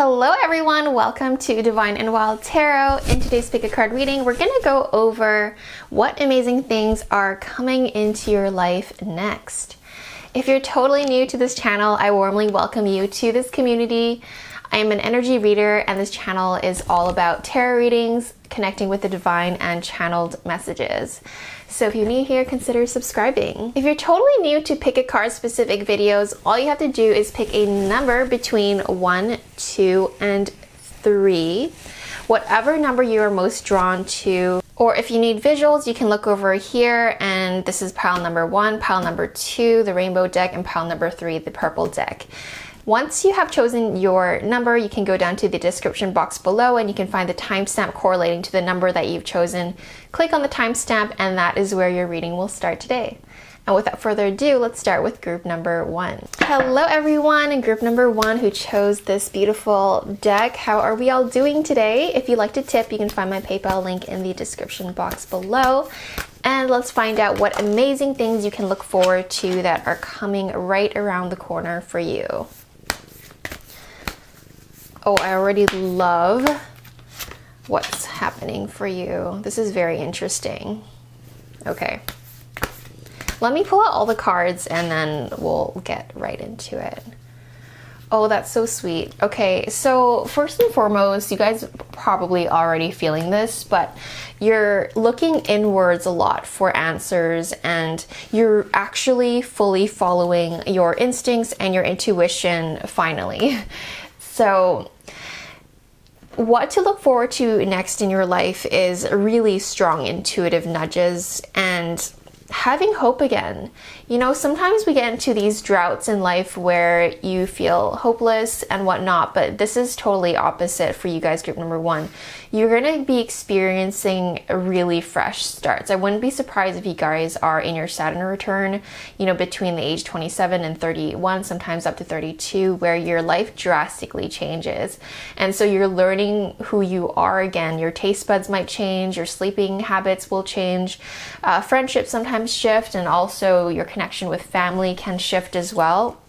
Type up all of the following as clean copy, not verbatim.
Hello everyone, welcome to Divine and Wild Tarot. In today's pick a card reading, we're going to go over what amazing things are coming into your life next. If you're totally new to this channel, I warmly welcome you to this community. I am an energy reader and this channel is all about tarot readings, connecting with the divine and channeled messages. So if you're new here, consider subscribing. If you're totally new to pick a card specific videos, all you have to do is pick a number between 1, 2, and 3. Whatever number you are most drawn to. Or if you need visuals, you can look over here, and this is pile number 1, pile number 2, the rainbow deck, and pile number 3, the purple deck. Once you have chosen your number, you can go down to the description box below and you can find the timestamp correlating to the number that you've chosen. Click on the timestamp and that is where your reading will start today. And without further ado, let's start with group number 1. Hello everyone in group number 1 who chose this beautiful deck. How are we all doing today? If you'd like to tip, you can find my PayPal link in the description box below. And let's find out what amazing things you can look forward to that are coming right around the corner for you. Oh, I already love what's happening for you. This is very interesting. Okay. Let me pull out all the cards and then we'll get right into it. Oh, that's so sweet. Okay, so first and foremost, you guys probably already feeling this, but you're looking inwards a lot for answers and you're actually fully following your instincts and your intuition finally. So what to look forward to next in your life is really strong intuitive nudges and having hope again. You know, sometimes we get into these droughts in life where you feel hopeless and whatnot, but this is totally opposite for you guys, group number 1. You're going to be experiencing really fresh starts. I wouldn't be surprised if you guys are in your Saturn return, you know, between the age 27 and 31, sometimes up to 32, where your life drastically changes. And so you're learning who you are again. Your taste buds might change, your sleeping habits will change, friendships sometimes shift, and also your connection with family can shift as well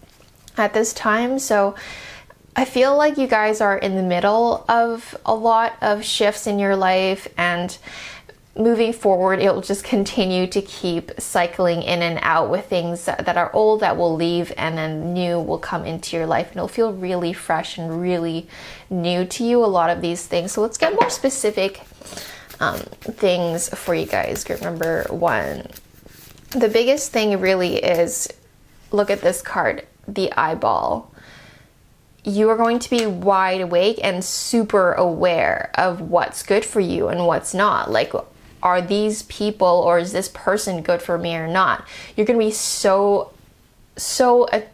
at this time. So I feel like you guys are in the middle of a lot of shifts in your life, and moving forward it will just continue to keep cycling in and out with things that are old that will leave and then new will come into your life, and it'll feel really fresh and really new to you, a lot of these things. So let's get more specific things for you guys, group number 1. The biggest thing really is, look at this card, the eyeball. You are going to be wide awake and super aware of what's good for you and what's not. Like, are these people or is this person good for me or not? You're going to be so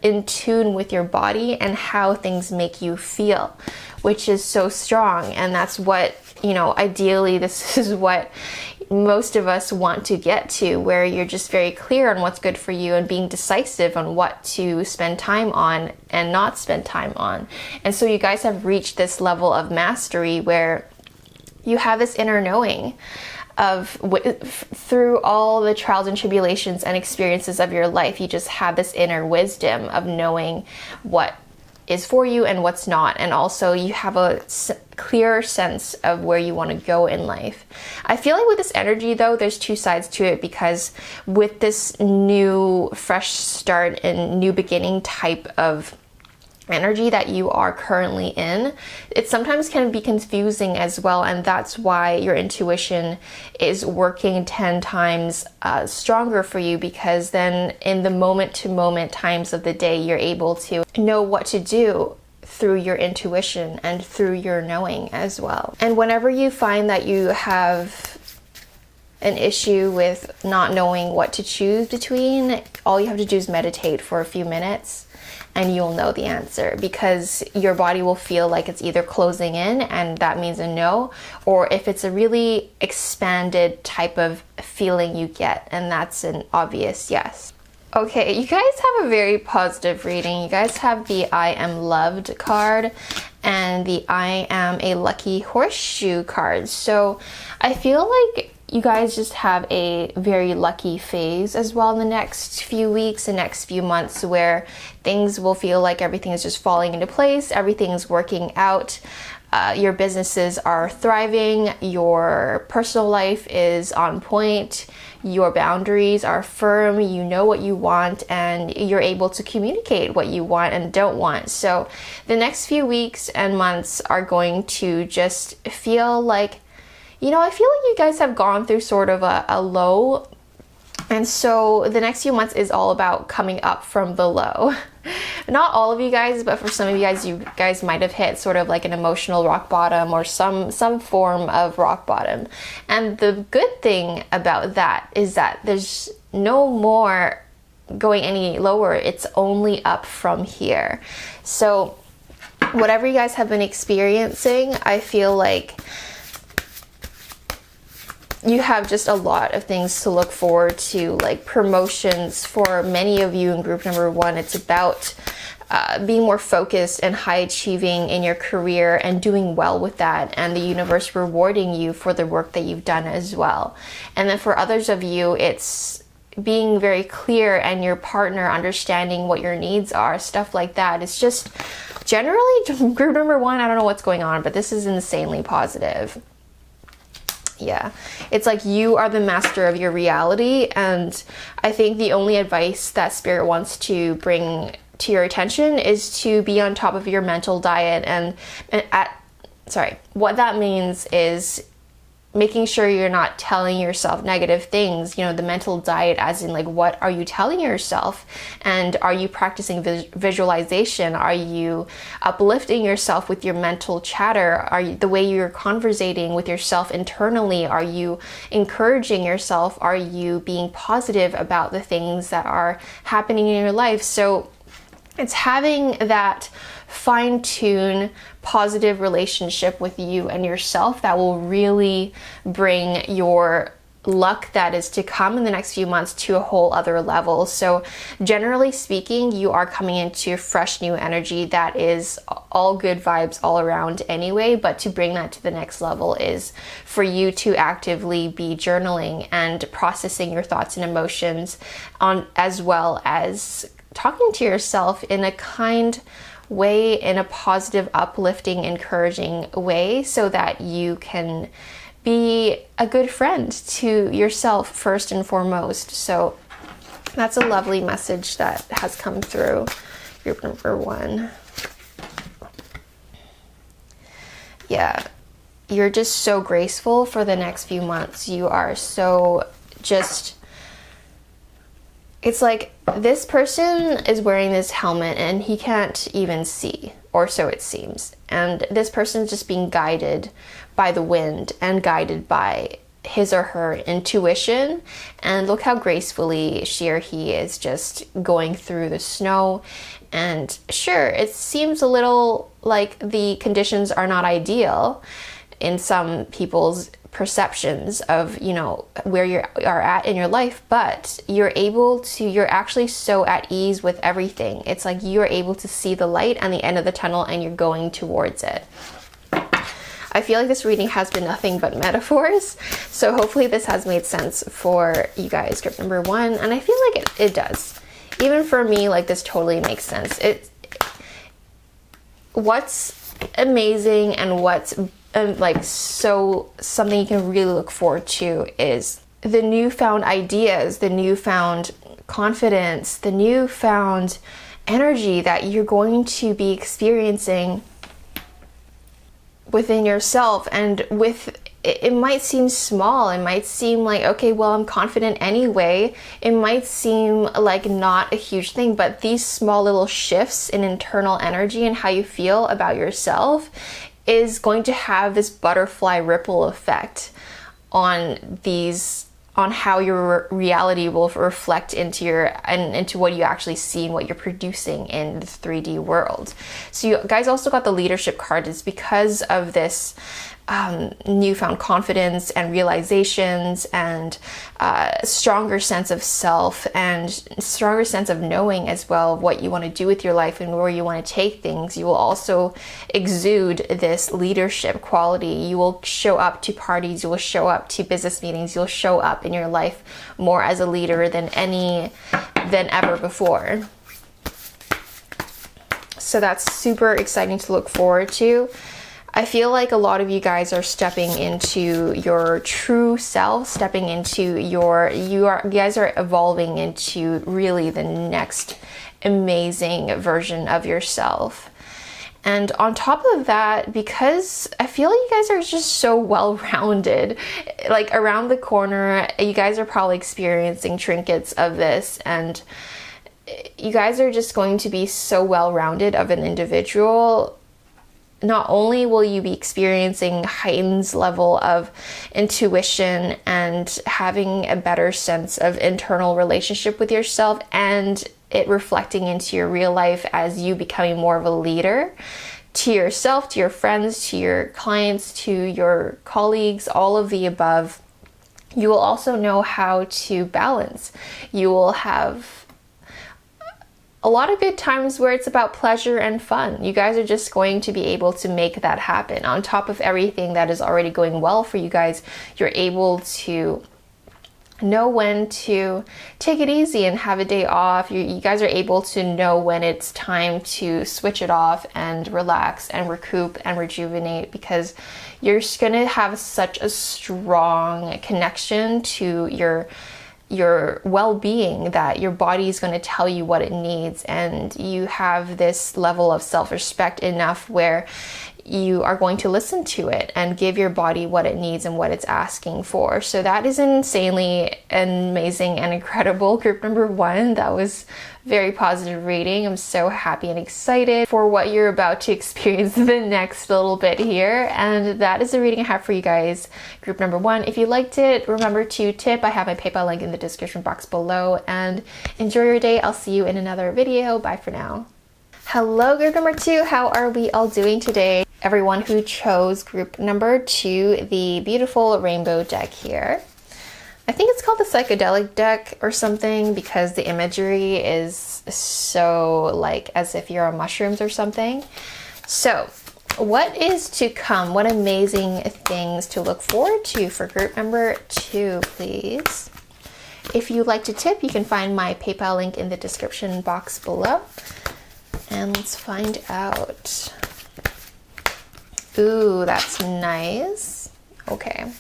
in tune with your body and how things make you feel, which is so strong. And that's what, you know, ideally this is what most of us want to get to, where you're just very clear on what's good for you and being decisive on what to spend time on and not spend time on. And so you guys have reached this level of mastery where you have this inner knowing of through all the trials and tribulations and experiences of your life, you just have this inner wisdom of knowing what is for you and what's not. And also you have a clearer sense of where you want to go in life. I feel like with this energy though, there's two sides to it, because with this new fresh start and new beginning type of energy that you are currently in, it sometimes can be confusing as well, and that's why your intuition is working 10 times stronger for you, because then in the moment to moment times of the day you're able to know what to do through your intuition and through your knowing as well. And whenever you find that you have an issue with not knowing what to choose between, all you have to do is meditate for a few minutes and you'll know the answer, because your body will feel like it's either closing in and that means a no, or if it's a really expanded type of feeling you get, and that's an obvious yes. Okay, you guys have a very positive reading. You guys have the I am loved card and the I am a lucky horseshoe card. So I feel like you guys just have a very lucky phase as well in the next few weeks, the next few months, where things will feel like everything is just falling into place, everything's working out. Your businesses are thriving, your personal life is on point, your boundaries are firm, you know what you want, and you're able to communicate what you want and don't want. So the next few weeks and months are going to just feel like, you know, I feel like you guys have gone through sort of a low. And so the next few months is all about coming up from the low. Not all of you guys, but for some of you guys might have hit sort of like an emotional rock bottom or some form of rock bottom. And the good thing about that is that there's no more going any lower. It's only up from here. So whatever you guys have been experiencing, I feel like you have just a lot of things to look forward to, like promotions for many of you in group number 1. It's about being more focused and high achieving in your career and doing well with that, and the universe rewarding you for the work that you've done as well. And then for others of you, it's being very clear and your partner understanding what your needs are, stuff like that. It's just generally group number 1, I don't know what's going on, but this is insanely positive. Yeah, it's like you are the master of your reality, and I think the only advice that Spirit wants to bring to your attention is to be on top of your mental diet, and what that means is making sure you're not telling yourself negative things. You know, the mental diet as in like, what are you telling yourself? And are you practicing visualization? Are you uplifting yourself with your mental chatter? Are you, the way you're conversating with yourself internally, are you encouraging yourself? Are you being positive about the things that are happening in your life? So it's having that fine-tune positive relationship with you and yourself that will really bring your luck that is to come in the next few months to a whole other level. So generally speaking, you are coming into fresh new energy that is all good vibes all around anyway, but to bring that to the next level is for you to actively be journaling and processing your thoughts and emotions on, as well as talking to yourself in a kind way, in a positive, uplifting, encouraging way, so that you can be a good friend to yourself first and foremost. So that's a lovely message that has come through group number 1. Yeah, you're just so graceful for the next few months. You are so just, it's like this person is wearing this helmet and he can't even see, or so it seems. And this person is just being guided by the wind and guided by his or her intuition. And look how gracefully she or he is just going through the snow. And sure, it seems a little like the conditions are not ideal in some people's perceptions of, you know, where you are at in your life, but you're actually so at ease with everything. It's like you're able to see the light and the end of the tunnel and you're going towards it. I feel like this reading has been nothing but metaphors, so hopefully this has made sense for you guys, group number 1, and I feel like it does. Even for me, like, this totally makes sense. What's amazing and what's like so something you can really look forward to is the newfound ideas, the newfound confidence, the newfound energy that you're going to be experiencing within yourself. And it might seem small, it might seem like, okay, well, I'm confident anyway. It might seem like not a huge thing, but these small little shifts in internal energy and how you feel about yourself is going to have this butterfly ripple effect on how your reality will reflect into what you actually see and what you're producing in the 3D world. So you guys also got the leadership card. Is because of this newfound confidence and realizations, and a stronger sense of self, and stronger sense of knowing as well what you want to do with your life and where you want to take things. You will also exude this leadership quality. You will show up to parties, you will show up to business meetings, you'll show up in your life more as a leader than ever before. So that's super exciting to look forward to. I feel like a lot of you guys are stepping into your true self, stepping into you guys are evolving into really the next amazing version of yourself. And on top of that, because I feel like you guys are just so well-rounded, like around the corner, you guys are probably experiencing trinkets of this, and you guys are just going to be so well-rounded of an individual. Not only will you be experiencing heightened level of intuition and having a better sense of internal relationship with yourself, and it reflecting into your real life as you becoming more of a leader to yourself, to your friends, to your clients, to your colleagues, all of the above. You will also know how to balance. You will have a lot of good times where it's about pleasure and fun. You guys are just going to be able to make that happen. On top of everything that is already going well for you guys, you're able to know when to take it easy and have a day off. You guys are able to know when it's time to switch it off and relax and recoup and rejuvenate, because you're just going to have such a strong connection to your well-being that your body is going to tell you what it needs, and you have this level of self-respect enough where you are going to listen to it and give your body what it needs and what it's asking for. So that is insanely amazing and incredible. Group number 1, that was very positive reading. I'm so happy and excited for what you're about to experience the next little bit here. And that is the reading I have for you guys, group number 1. If you liked it, remember to tip. I have my PayPal link in the description box below, and enjoy your day. I'll see you in another video. Bye for now. Hello, group number 2. How are we all doing today? Everyone who chose group number 2, the beautiful rainbow deck here. I think it's called the psychedelic deck or something, because the imagery is so like as if you're on mushrooms or something. So what is to come? What amazing things to look forward to for group number 2, please? If you'd like to tip, you can find my PayPal link in the description box below. And let's find out. Ooh, that's nice. Okay.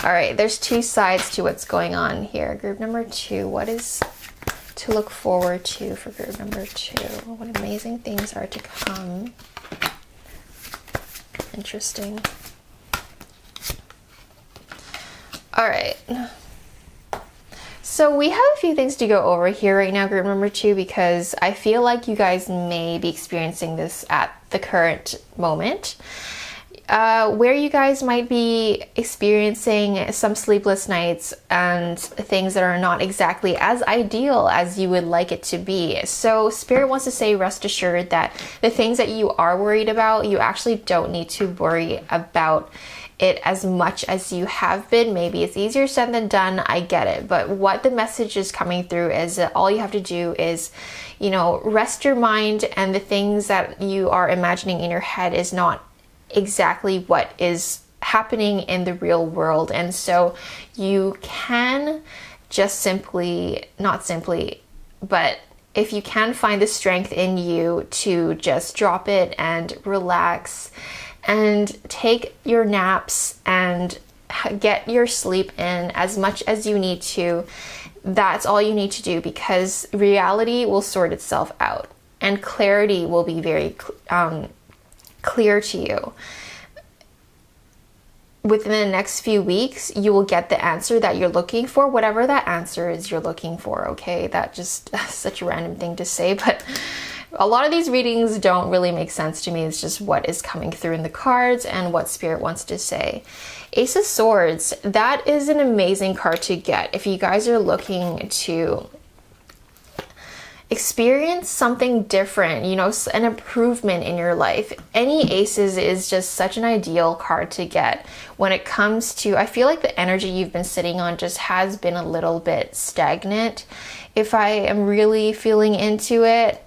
All right, there's 2 sides to what's going on here. Group number 2, what is to look forward to for group number 2? What amazing things are to come. Interesting. All right. So we have a few things to go over here right now, group number 2, because I feel like you guys may be experiencing this at the current moment, where you guys might be experiencing some sleepless nights and things that are not exactly as ideal as you would like it to be. So Spirit wants to say, rest assured that the things that you are worried about, you actually don't need to worry about it as much as you have been. Maybe it's easier said than done, I get it, but what the message is coming through is that all you have to do is, you know, rest your mind, and the things that you are imagining in your head is not exactly what is happening in the real world. And so you can just simply, not simply, but if you can find the strength in you to just drop it and relax and take your naps and get your sleep in as much as you need to, that's all you need to do, because reality will sort itself out and clarity will be very clear to you. Within the next few weeks, you will get the answer that you're looking for, whatever that answer is you're looking for, okay? That just such a random thing to say, but a lot of these readings don't really make sense to me. It's just what is coming through in the cards and what Spirit wants to say. Ace of Swords, that is an amazing card to get if you guys are looking to experience something different, you know, an improvement in your life. Any aces is just such an ideal card to get when it comes to, I feel like the energy you've been sitting on just has been a little bit stagnant. If I am really feeling into it,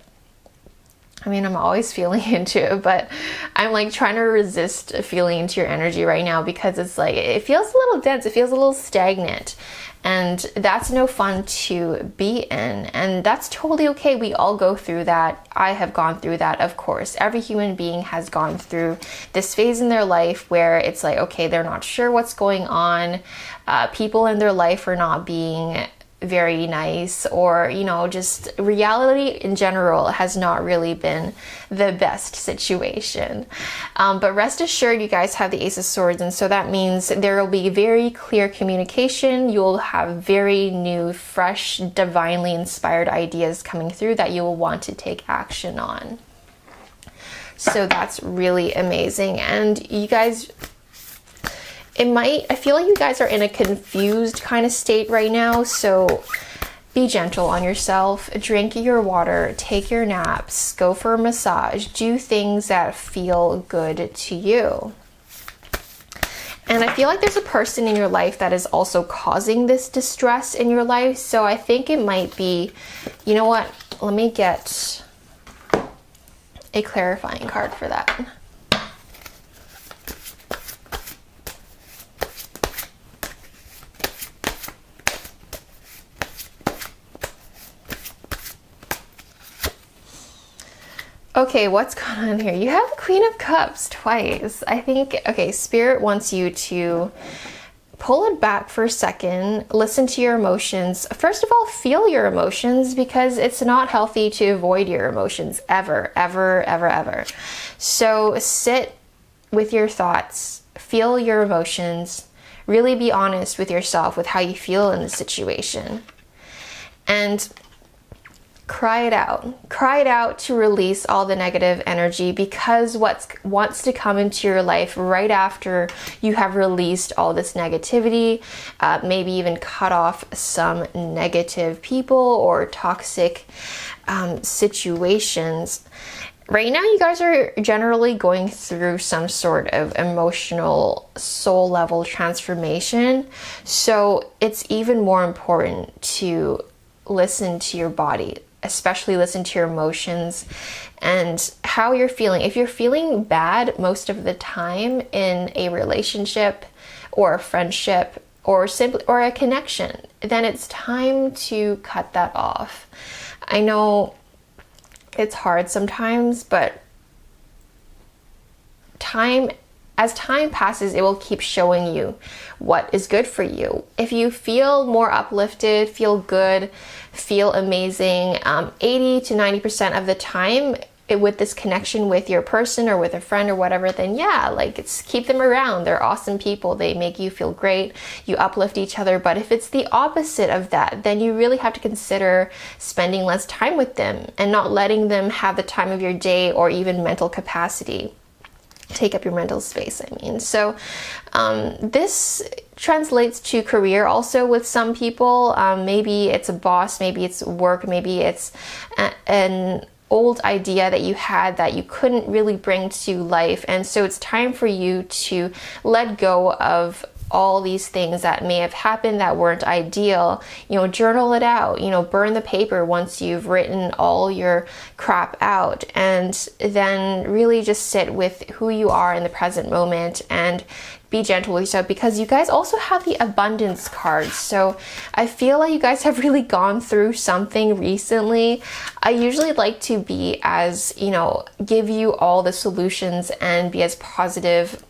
I mean, I'm always feeling into it, but I'm like trying to resist feeling into your energy right now because it's like, it feels a little dense, it feels a little stagnant. And that's no fun to be in. And that's totally okay. We all go through that. I have gone through that, of course. Every human being has gone through this phase in their life where it's like, okay, they're not sure what's going on. People in their life are not being very nice, or, you know, just reality in general has not really been the best situation. But rest assured, you guys have the Ace of Swords, and so that means there will be very clear communication. You'll have very new, fresh, divinely inspired ideas coming through that you will want to take action on. So that's really amazing. And you guys, I feel like you guys are in a confused kind of state right now, so be gentle on yourself. Drink your water, take your naps, go for a massage, do things that feel good to you. And I feel like there's a person in your life that is also causing this distress in your life, so I think it might be, you know what, let me get a clarifying card for that. Okay, what's going on here? You have the Queen of Cups twice. I think, okay, Spirit wants you to pull it back for a second, listen to your emotions. First of all, feel your emotions, because it's not healthy to avoid your emotions ever, ever, ever, ever. So sit with your thoughts, feel your emotions, really be honest with yourself with how you feel in the situation. And cry it out. Cry it out to release all the negative energy, because what wants to come into your life right after you have released all this negativity, maybe even cut off some negative people or toxic situations. Right now, you guys are generally going through some sort of emotional soul level transformation. So it's even more important to listen to your body, especially listen to your emotions and how you're feeling. If you're feeling bad most of the time in a relationship or a friendship or simply or a connection, then it's time to cut that off. I know it's hard sometimes, but as time passes, it will keep showing you what is good for you. If you feel more uplifted, feel good, feel amazing, 80 to 90% of the time with this connection with your person or with a friend or whatever, then yeah, like keep them around. They're awesome people. They make you feel great. You uplift each other. But if it's the opposite of that, then you really have to consider spending less time with them and not letting them have the time of your day or even mental capacity. Take up your mental space, I mean. So this translates to career also with some people. Maybe it's a boss, maybe it's work, maybe it's an old idea that you had that you couldn't really bring to life. And so it's time for you to let go of all these things that may have happened that weren't ideal. You know, journal it out, you know, burn the paper once you've written all your crap out, and then really just sit with who you are in the present moment and be gentle with yourself, because you guys also have the abundance card. So I feel like you guys have really gone through something recently. I usually like to be as, you know, give you all the solutions and be as positive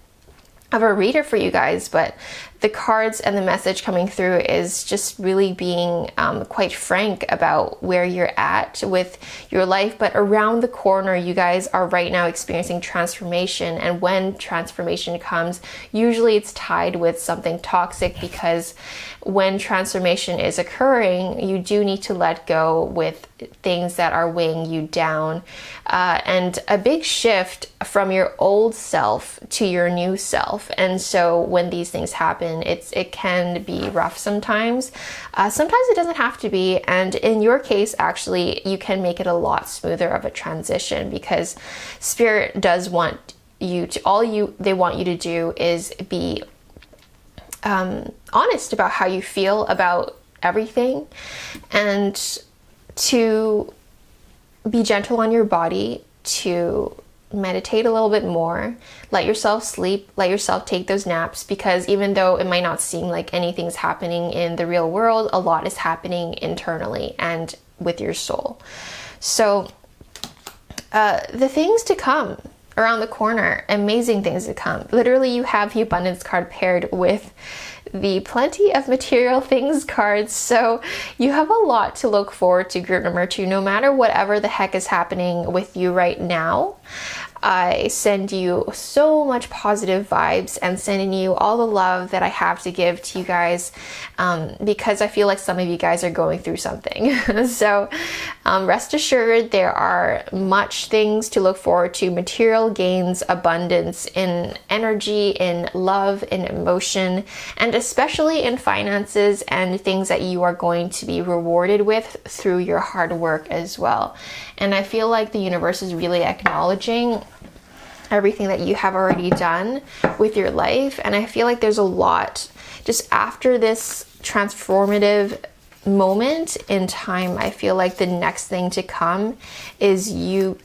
of a reader for you guys, but the cards and the message coming through is just really being quite frank about where you're at with your life. But around the corner, you guys are right now experiencing transformation, and when transformation comes, usually it's tied with something toxic, because when transformation is occurring, you do need to let go with things that are weighing you down, and a big shift from your old self to your new self. And so when these things happen, happen. It can be rough sometimes. Sometimes it doesn't have to be. And in your case, actually, you can make it a lot smoother of a transition, because Spirit does want you to, they want you to do is be honest about how you feel about everything, and to be gentle on your body, to meditate a little bit more, let yourself sleep, let yourself take those naps, because even though it might not seem like anything's happening in the real world, a lot is happening internally and with your soul. So the things to come around the corner, amazing things to come. Literally, you have the abundance card paired with the plenty of material things cards, so you have a lot to look forward to, group number 2. No matter whatever the heck is happening with you right now, I send you so much positive vibes and sending you all the love that I have to give to you guys, because I feel like some of you guys are going through something. So rest assured, there are much things to look forward to: material gains, abundance in energy, in love, in emotion, and especially in finances, and things that you are going to be rewarded with through your hard work as well. And I feel like the universe is really acknowledging everything that you have already done with your life. And I feel like there's a lot just after this transformative moment in time. I feel like the next thing to come is you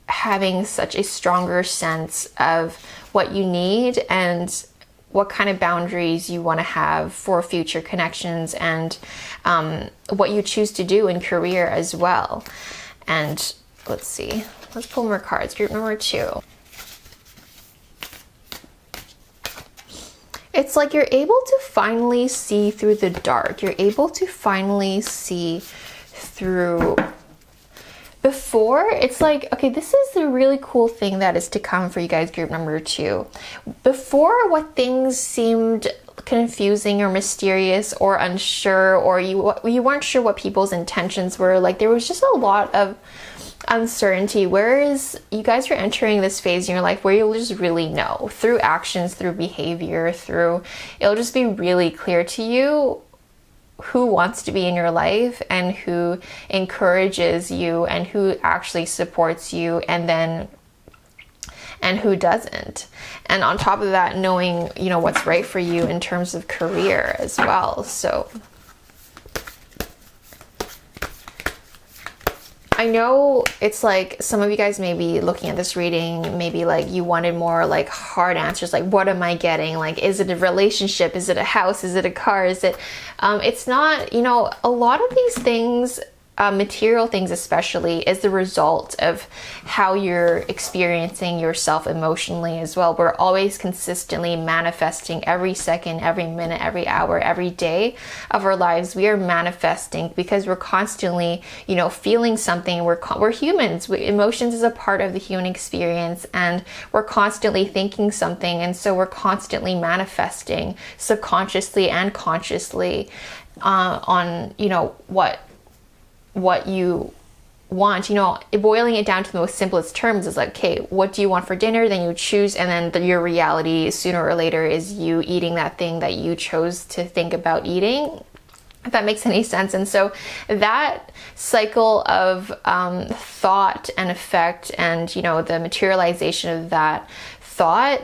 having such a stronger sense of what you need and what kind of boundaries you want to have for future connections, and what you choose to do in career as well. And let's see, let's pull more cards. Group number 2. It's like you're able to finally see through the dark. You're able to finally see through. Before, it's like, okay, this is the really cool thing that is to come for you guys, group number 2. Before, what things seemed confusing or mysterious or unsure, or you weren't sure what people's intentions were, like there was just a lot of uncertainty, whereas you guys are entering this phase in your life where you'll just really know through actions, through behavior, it'll just be really clear to you who wants to be in your life and who encourages you and who actually supports you, and who doesn't. And on top of that, knowing, you know, what's right for you in terms of career as well. So I know it's like some of you guys may be looking at this reading, maybe like you wanted more like hard answers, like what am I getting? Like, is it a relationship? Is it a house? Is it a car? Is it, it's not, you know, a lot of these things, material things especially, is the result of how you're experiencing yourself emotionally as well. We're always consistently manifesting every second, every minute, every hour, every day of our lives. We are manifesting because we're constantly, you know, feeling something. We're humans. Emotions is a part of the human experience, and we're constantly thinking something, and so we're constantly manifesting subconsciously and consciously on, you know, what you want. You know, boiling it down to the most simplest terms is like, okay, what do you want for dinner? Then you choose, and then your reality sooner or later is you eating that thing that you chose to think about eating, if that makes any sense. And so that cycle of thought and effect, and, you know, the materialization of that thought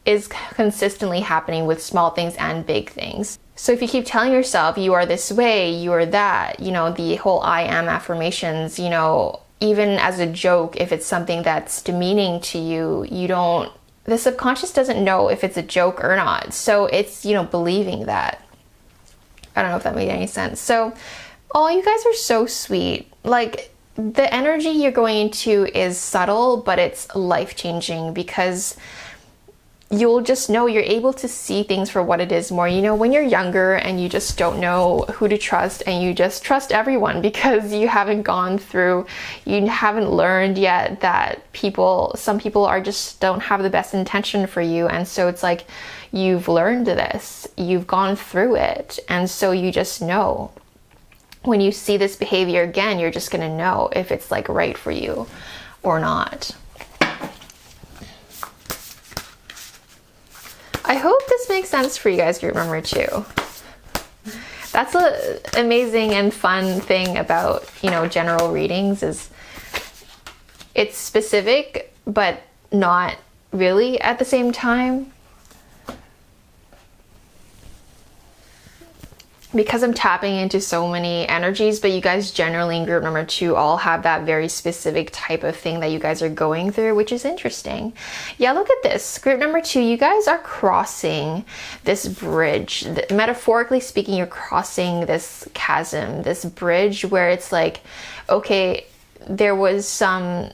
is consistently happening with small things and big things. So if you keep telling yourself you are this way, you are that, you know, the whole I am affirmations, you know, even as a joke, if it's something that's demeaning to you, the subconscious doesn't know if it's a joke or not. So it's, you know, believing that. I don't know if that made any sense. So, oh, you guys are so sweet. Like, the energy you're going into is subtle, but it's life-changing, because you'll just know, you're able to see things for what it is more. You know, when you're younger and you just don't know who to trust, and you just trust everyone because you haven't learned yet that some people are just don't have the best intention for you. And so it's like, you've learned this, you've gone through it, and so you just know. When you see this behavior again, you're just gonna know if it's like right for you or not. I hope this this make sense for you guys, group number 2? That's an amazing and fun thing about, you know, general readings is it's specific, but not really at the same time. Because I'm tapping into so many energies, but you guys generally in group number 2 all have that very specific type of thing that you guys are going through, which is interesting. Yeah, look at this. Group number 2, you guys are crossing this bridge. Metaphorically speaking, you're crossing this chasm, this bridge where it's like, okay, there was some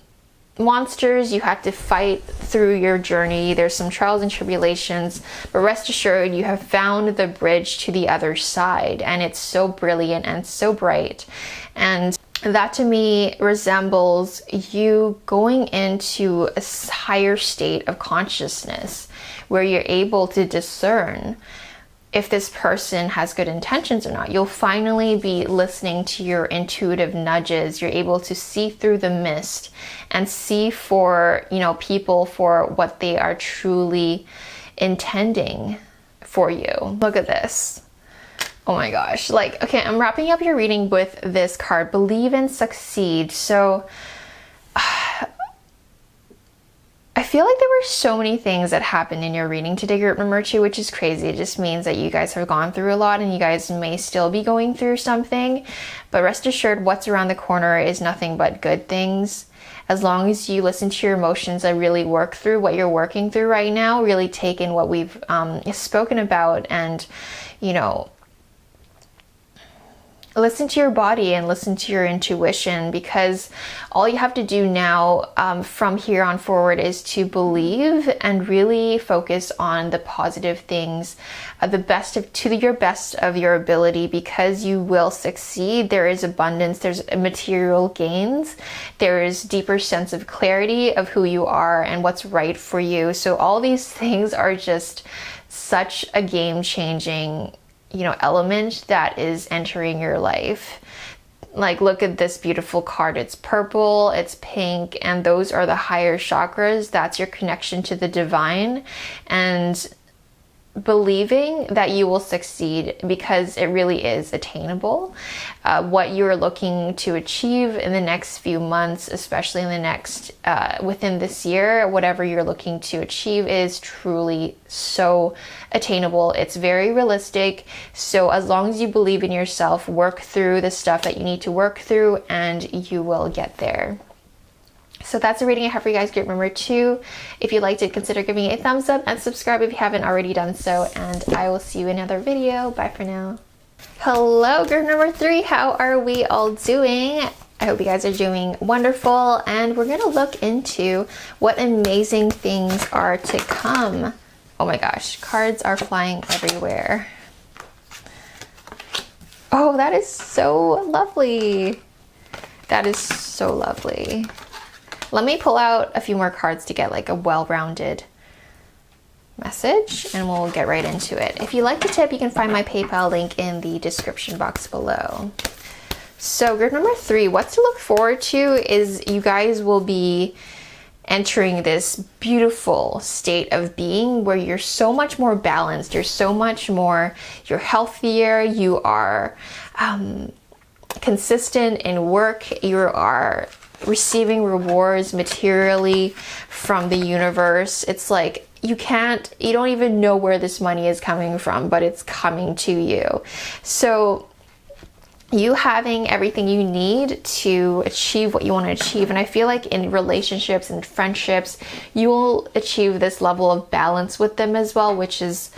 monsters you had to fight through your journey. There's some trials and tribulations, but rest assured you have found the bridge to the other side, and it's so brilliant and so bright. And that to me resembles you going into a higher state of consciousness where you're able to discern if this person has good intentions or not. You'll finally be listening to your intuitive nudges. You're able to see through the mist and see for, you know, people for what they are truly intending for you. Look at this. Oh my gosh. Like, okay, I'm wrapping up your reading with this card, Believe and Succeed. So I feel like there were so many things that happened in your reading today, group number 2, which is crazy. It just means that you guys have gone through a lot and you guys may still be going through something. But rest assured, what's around the corner is nothing but good things. As long as you listen to your emotions and really work through what you're working through right now, really take in what we've spoken about and, you know, listen to your body and listen to your intuition, because all you have to do now from here on forward is to believe and really focus on the positive things, to your best of your ability, because you will succeed. There is abundance, there's material gains, there is deeper sense of clarity of who you are and what's right for you. So all these things are just such a game-changing, you know, element that is entering your life. Like, look at this beautiful card. It's purple, it's pink, and those are the higher chakras. That's your connection to the divine, and believing that you will succeed, because it really is attainable. What you're looking to achieve in the next few months, especially in the next within this year, whatever you're looking to achieve is truly so attainable. It's very realistic. So as long as you believe in yourself, work through the stuff that you need to work through, and you will get there. So that's the reading I have for you guys, group number 2. If you liked it, consider giving it a thumbs up and subscribe if you haven't already done so. And I will see you in another video. Bye for now. Hello, group number 3. How are we all doing? I hope you guys are doing wonderful. And we're going to look into what amazing things are to come. Oh my gosh, cards are flying everywhere. Oh, that is so lovely. That is so lovely. Let me pull out a few more cards to get like a well-rounded message, and we'll get right into it. If you like the tip, you can find my PayPal link in the description box below. So group number 3, what to look forward to is you guys will be entering this beautiful state of being where you're so much more balanced, you're healthier, you are consistent in work, you are receiving rewards materially from the universe. It's like you don't even know where this money is coming from, but it's coming to you. So you having everything you need to achieve what you want to achieve. And I feel like in relationships and friendships, you will achieve this level of balance with them as well, which is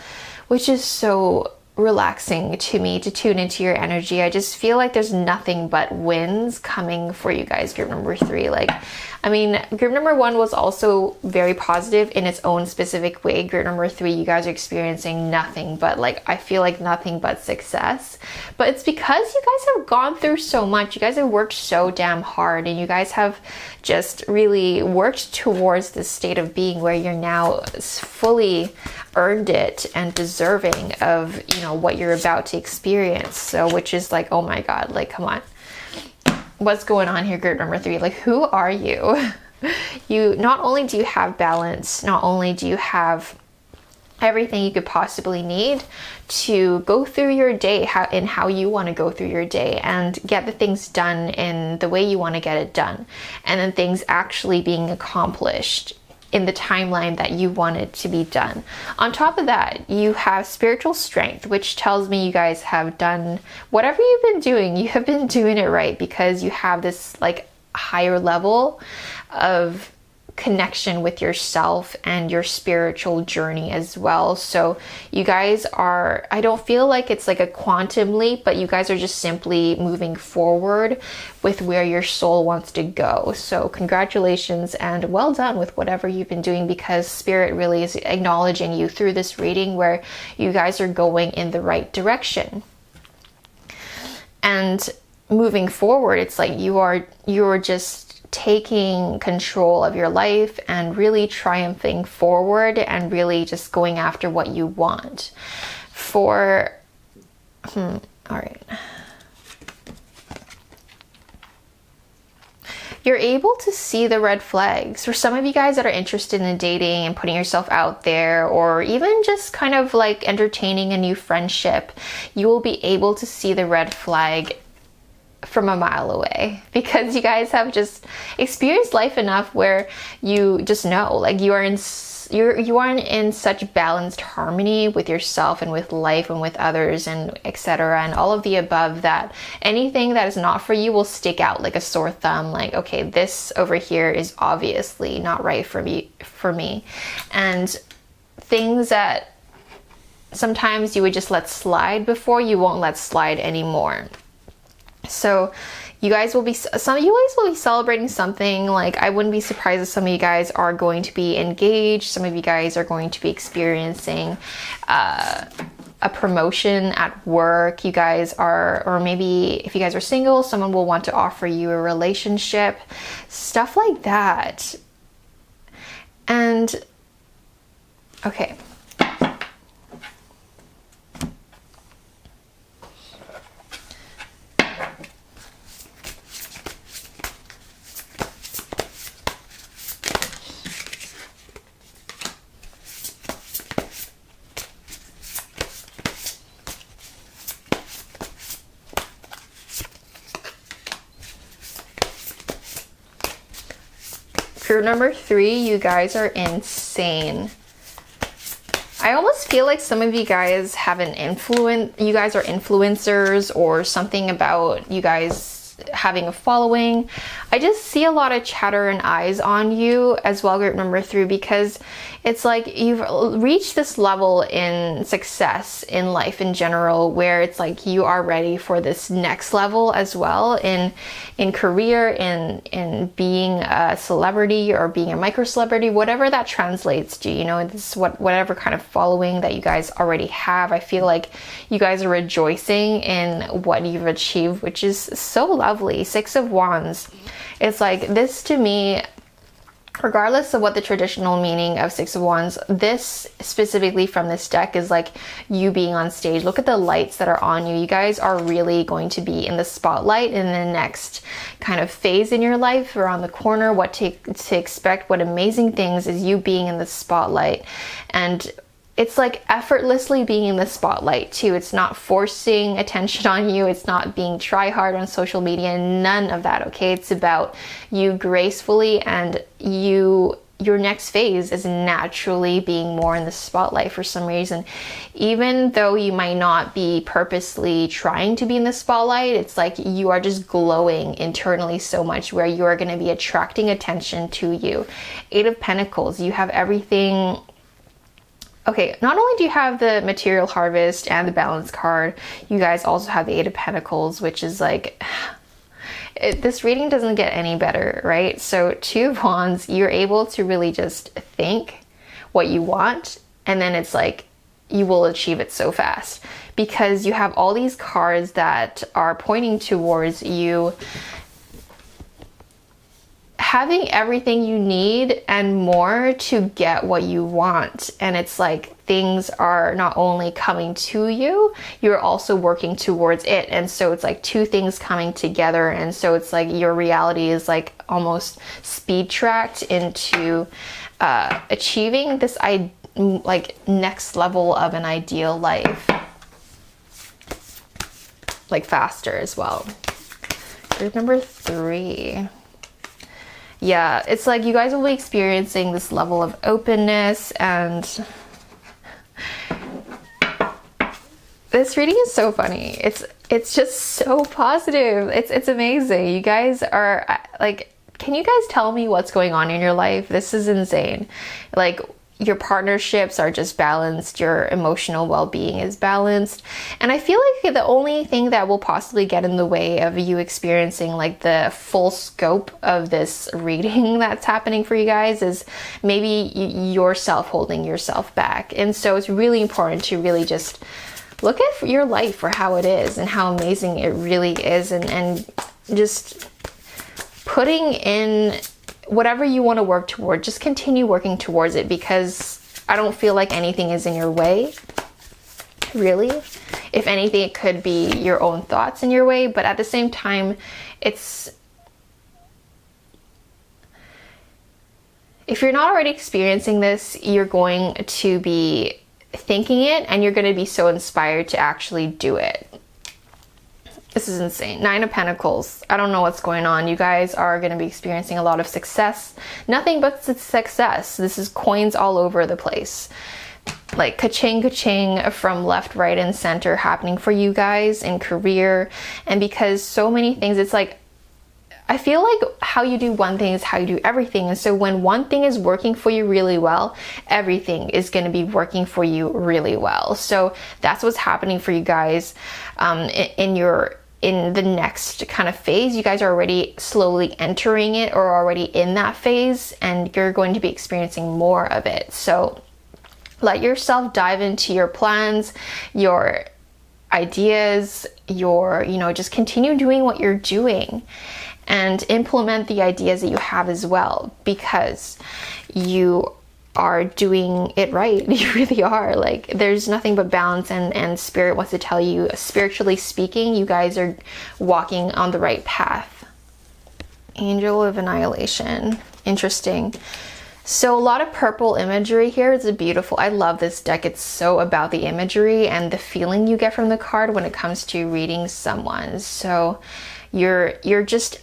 so relaxing to me to tune into your energy. I just feel like there's nothing but wins coming for you guys, group number 3. Like, I mean, group number 1 was also very positive in its own specific way. Group number 3, you guys are experiencing nothing but, like, I feel like nothing but success. But it's because you guys have gone through so much. You guys have worked so damn hard, and you guys have just really worked towards this state of being where you're now fully earned it and deserving of, you know, what you're about to experience. So, which is like, oh my God, like, come on. What's going on here, group number 3? Like, who are you? You, not only do you have balance, not only do you have everything you could possibly need to go through your day how you want to go through your day and get the things done in the way you want to get it done, and then things actually being accomplished in the timeline that you want it to be done. On top of that, you have spiritual strength, which tells me you guys have done whatever you've been doing, you have been doing it right, because you have this like higher level of connection with yourself and your spiritual journey as well. So you guys are, I don't feel like it's like a quantum leap, but you guys are just simply moving forward with where your soul wants to go. So congratulations and well done with whatever you've been doing, because Spirit really is acknowledging you through this reading where you guys are going in the right direction. And moving forward, it's like you're just taking control of your life and really triumphing forward and really just going after what you want. All right. You're able to see the red flags. For some of you guys that are interested in dating and putting yourself out there, or even just kind of like entertaining a new friendship, you will be able to see the red flag from a mile away, because you guys have just experienced life enough where you just know, like you are in such balanced harmony with yourself and with life and with others and etc. and all of the above, that anything that is not for you will stick out like a sore thumb, like, okay, this over here is obviously not right for me. And things that sometimes you would just let slide before, you won't let slide anymore. So you guys will be celebrating something. Like, I wouldn't be surprised if some of you guys are going to be engaged. Some of you guys are going to be experiencing a promotion at work. You guys are, or maybe if you guys are single, someone will want to offer you a relationship, stuff like that. And okay. Group number 3, you guys are insane. I almost feel like some of you guys have you guys are influencers, or something about you guys having a following. I just see a lot of chatter and eyes on you as well, group number 3, because it's like you've reached this level in success in life in general, where it's like you are ready for this next level as well in career, in being a celebrity or being a micro celebrity, whatever that translates to, you know, this whatever kind of following that you guys already have. I feel like you guys are rejoicing in what you've achieved, which is so lovely. 6 of Wands. It's like this to me, regardless of what the traditional meaning of 6 of Wands, this specifically from this deck is like you being on stage. Look at the lights that are on you. You guys are really going to be in the spotlight in the next kind of phase in your life, around the corner. What to expect, what amazing things is you being in the spotlight. And it's like effortlessly being in the spotlight too. It's not forcing attention on you. It's not being try hard on social media. None of that, okay? It's about you gracefully, and your next phase is naturally being more in the spotlight for some reason. Even though you might not be purposely trying to be in the spotlight, it's like you are just glowing internally so much, where you are going to be attracting attention to you. 8 of Pentacles, you have everything. Okay, not only do you have the material harvest and the balance card, you guys also have the 8 of Pentacles, which is like, this reading doesn't get any better, right? So 2 of Wands, you're able to really just think what you want, and then it's like you will achieve it so fast, because you have all these cards that are pointing towards you having everything you need and more to get what you want. And it's like things are not only coming to you, you're also working towards it. And so it's like 2 things coming together. And so it's like your reality is like almost speed tracked into achieving this like next level of an ideal life, like faster as well. Group number 3. Yeah, it's like you guys will be experiencing this level of openness, and this reading is so funny. It's just so positive. It's amazing. You guys are like, can you guys tell me what's going on in your life? This is insane. Like, your partnerships are just balanced, your emotional well-being is balanced, and I feel like the only thing that will possibly get in the way of you experiencing like the full scope of this reading that's happening for you guys is maybe yourself holding yourself back. And so it's really important to really just look at your life for how it is and how amazing it really is, and just putting in whatever you want to work toward, just continue working towards it, because I don't feel like anything is in your way, really. If anything, it could be your own thoughts in your way, but at the same time, if you're not already experiencing this, you're going to be thinking it, and you're going to be so inspired to actually do it. This is insane. 9 of Pentacles. I don't know what's going on. You guys are going to be experiencing a lot of success. Nothing but success. This is coins all over the place. Like ka-ching, ka-ching from left, right, and center happening for you guys in career. And because so many things, it's like, I feel like how you do one thing is how you do everything. And so when one thing is working for you really well, everything is going to be working for you really well. So that's what's happening for you guys in the next kind of phase. You guys are already slowly entering it, or already in that phase, and you're going to be experiencing more of it. So let yourself dive into your plans, your ideas, just continue doing what you're doing, and implement the ideas that you have as well, because you are doing it right. You really are. Like, there's nothing but balance, and spirit wants to tell you, spiritually speaking, you guys are walking on the right path. Angel of Annihilation. Interesting. So a lot of purple imagery here. It's beautiful. I love this deck. It's so about the imagery and the feeling you get from the card when it comes to reading someone. So you're just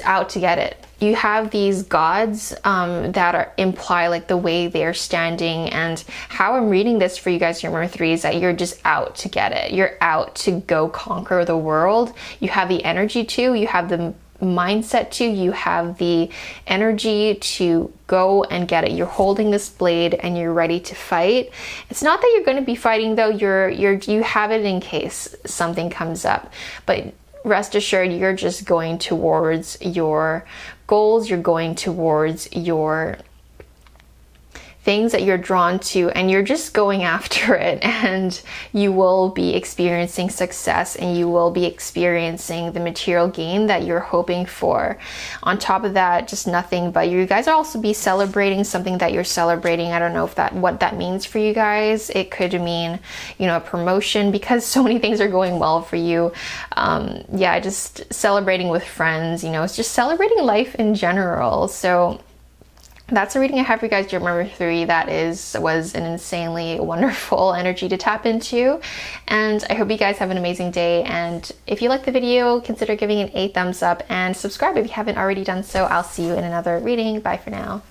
out to get it. You have these gods that imply like the way they're standing, and how I'm reading this for you guys, your number 3, is that you're just out to get it. You're out to go conquer the world. You have the energy to, you have the mindset to, you have the energy to go and get it. You're holding this blade and you're ready to fight. It's not that you're going to be fighting though, you have it in case something comes up, but rest assured, you're just going towards your goals, you're going towards your things that you're drawn to, and you're just going after it, and you will be experiencing success, and you will be experiencing the material gain that you're hoping for. On top of that, just nothing but you guys will also be celebrating something that you're celebrating. I don't know if what that means for you guys. It could mean, a promotion, because so many things are going well for you. Yeah, just celebrating with friends, it's just celebrating life in general. So that's a reading I have for you guys, your number 3. That was an insanely wonderful energy to tap into, and I hope you guys have an amazing day. And if you like the video, consider giving it a thumbs up and subscribe if you haven't already done so. I'll see you in another reading. Bye for now.